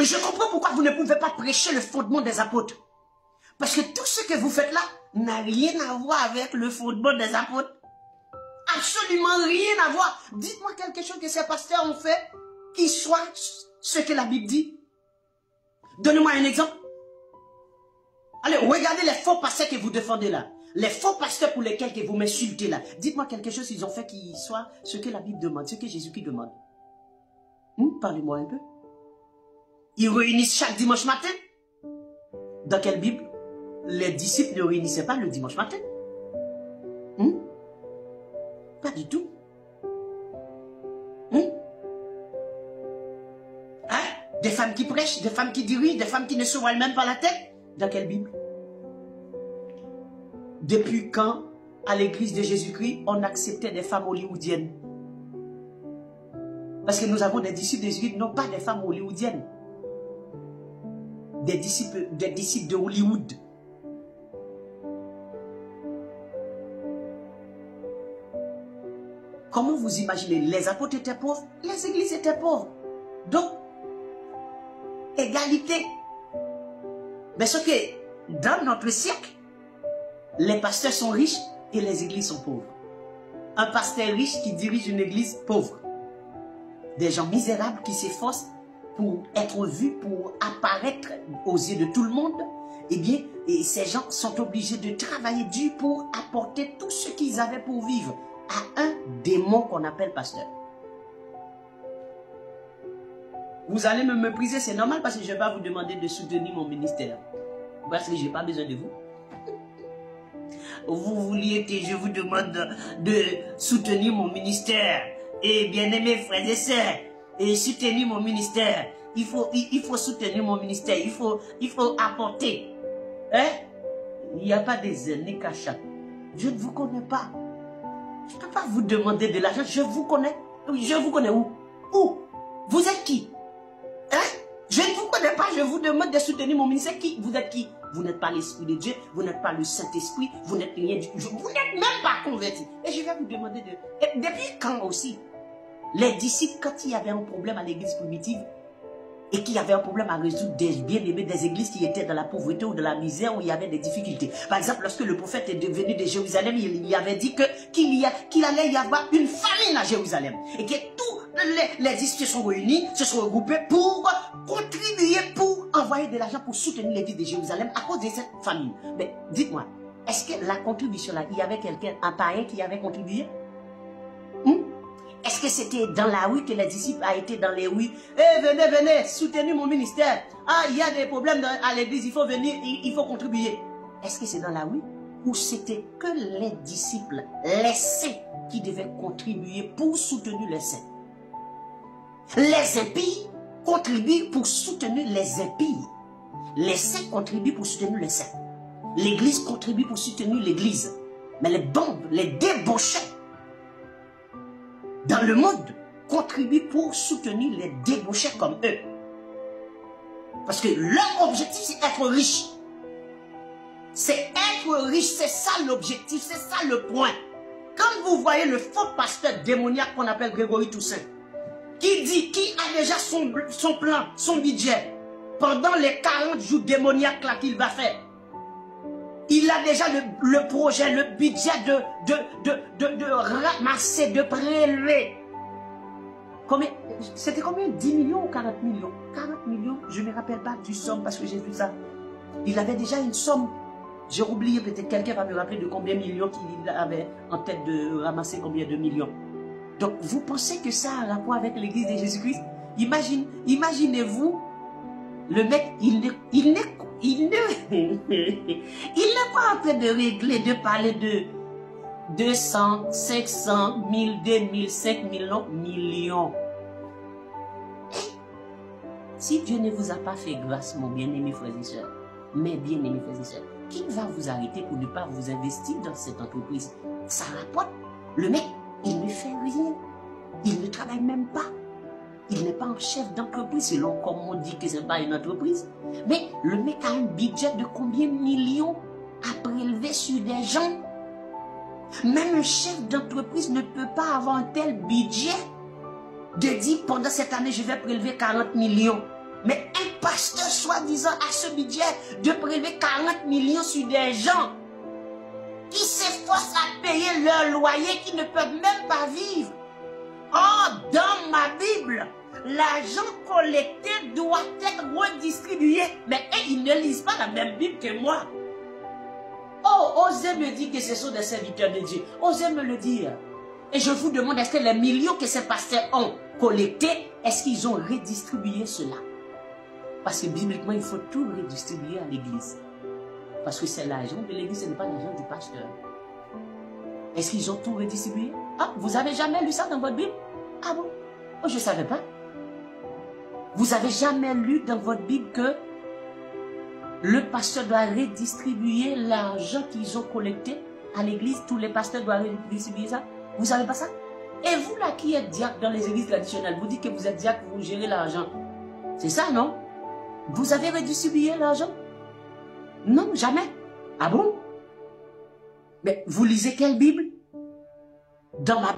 Je comprends pourquoi vous ne pouvez pas prêcher le fondement des apôtres. Parce que tout ce que vous faites là n'a rien à voir avec le fondement des apôtres. Absolument rien à voir. Dites-moi quelque chose que ces pasteurs ont fait qui soit ce que la Bible dit. Donnez-moi un exemple. Allez, regardez les faux pasteurs que vous défendez là. Les faux pasteurs pour lesquels que vous m'insultez là. Dites-moi quelque chose qu'ils ont fait qui soit ce que la Bible demande, ce que Jésus-Christ demande. Parlez-moi un peu. Ils réunissent chaque dimanche matin. Dans quelle Bible? Les disciples ne réunissaient pas le dimanche matin. Pas du tout. Des femmes qui prêchent, des femmes qui dirigent, des femmes qui ne se voient même pas la tête. Dans quelle Bible? Depuis quand, à l'église de Jésus-Christ, on acceptait des femmes hollywoodiennes? Parce que nous avons des disciples de Jésus-Christ, non pas des femmes hollywoodiennes. Des disciples de Hollywood. Comment vous imaginez? Les apôtres étaient pauvres, les églises étaient pauvres. Donc, égalité. Mais ce que, dans notre siècle, les pasteurs sont riches et les églises sont pauvres. Un pasteur riche qui dirige une église pauvre. Des gens misérables qui s'efforcent pour être vus, pour apparaître aux yeux de tout le monde. Eh bien, ces gens sont obligés de travailler dur pour apporter tout ce qu'ils avaient pour vivre à un démon qu'on appelle pasteur. Vous allez me mépriser, c'est normal parce que je vais pas vous demander de soutenir mon ministère. Parce que je n'ai pas besoin de vous. Vous vouliez que je vous demande de soutenir mon ministère. Et bien aimés frères et sœurs, et soutenir mon ministère. Il faut soutenir mon ministère. Il faut apporter. Hein? Il n'y a pas des ennemis cachés. Je ne vous connais pas. Je ne peux pas vous demander de l'argent. Je vous connais. Je vous connais où? Où? Vous êtes qui? Hein? Je ne vous connais pas. Je vous demande de soutenir mon ministère. Qui? Vous êtes qui? Vous n'êtes pas l'Esprit de Dieu. Vous n'êtes pas le Saint-Esprit. Vous n'êtes rien du tout. Vous n'êtes même pas converti. Et je vais vous demander de... Et depuis quand aussi? Les disciples, quand il y avait un problème à l'église primitive, et qu'il y avait un problème à résoudre des bien-aimés des églises qui étaient dans la pauvreté ou de la misère, où il y avait des difficultés. Par exemple, lorsque le prophète est venu de Jérusalem, il avait dit qu'il allait y avoir une famine à Jérusalem. Et que tous les disciples se sont réunis, se sont regroupés pour contribuer, pour envoyer de l'argent pour soutenir l'église de Jérusalem à cause de cette famine. Mais dites-moi, est-ce que la contribution là, il y avait quelqu'un, un païen qui avait contribué? Est-ce que c'était dans la rue que les disciples ont été dans les rues? Eh, venez, venez, soutenez mon ministère. Ah, il y a des problèmes à l'église, il faut venir, il faut contribuer. Est-ce que c'est dans la rue? Ou c'était que les disciples, les saints, qui devaient contribuer pour soutenir les saints? Les impies contribuent pour soutenir les impies. Les saints contribuent pour soutenir les saints. L'église contribue pour soutenir l'église. Mais les bandes, les débauchés, dans le monde, contribuent pour soutenir les débauchés comme eux. Parce que leur objectif, c'est être riche. C'est être riche, c'est ça l'objectif, c'est ça le point. Quand vous voyez le faux pasteur démoniaque qu'on appelle Grégory Toussaint, qui a déjà son plan, son budget, pendant les 40 jours démoniaques là qu'il va faire, il a déjà le projet, le budget de ramasser, de prélever. C'était combien? 10 millions ou 40 millions? 40 millions, je ne me rappelle pas du somme parce que j'ai vu ça. Il avait déjà une somme. J'ai oublié, peut-être quelqu'un va me rappeler de combien de millions qu'il avait en tête de ramasser combien de millions. Donc vous pensez que ça a un rapport avec l'église de Jésus-Christ? Imaginez-vous, le mec, il n'est pas en train de régler, de parler de 200, 500, 1000, 2000, 5000, non, millions. Si Dieu ne vous a pas fait grâce, mon bien-aimé frères et sœurs, mes bien-aimés frères et sœurs, qui va vous arrêter pour ne pas vous investir dans cette entreprise? Ça rapporte. Le mec, il ne fait rien. Il ne travaille même pas. Il n'est pas un chef d'entreprise, selon comme on dit que ce n'est pas une entreprise. Mais le mec a un budget de combien de millions à prélever sur des gens? Même un chef d'entreprise ne peut pas avoir un tel budget de dire pendant cette année je vais prélever 40 millions. Mais un pasteur soi-disant a ce budget de prélever 40 millions sur des gens qui s'efforcent à payer leur loyer, qui ne peuvent même pas vivre. Oh, dans ma Bible, l'argent collecté doit être redistribué. Mais ils ne lisent pas la même Bible que moi. Oh, osez me dire que ce sont des serviteurs de Dieu. Osez me le dire. Et je vous demande, est-ce que les millions que ces pasteurs ont collectés, est-ce qu'ils ont redistribué cela? Parce que bibliquement, il faut tout redistribuer à l'église. Parce que c'est l'argent de l'église, ce n'est pas l'argent du pasteur. Est-ce qu'ils ont tout redistribué? Ah, vous avez jamais lu ça dans votre Bible? Ah bon? Oh, je ne savais pas. Vous avez jamais lu dans votre Bible que le pasteur doit redistribuer l'argent qu'ils ont collecté à l'église? Tous les pasteurs doivent redistribuer ça? Vous savez pas ça? Et vous là qui êtes diacre dans les églises traditionnelles, vous dites que vous êtes diacre, vous gérez l'argent. C'est ça, non? Vous avez redistribué l'argent? Non, jamais. Ah bon? Mais vous lisez quelle Bible? Dans ma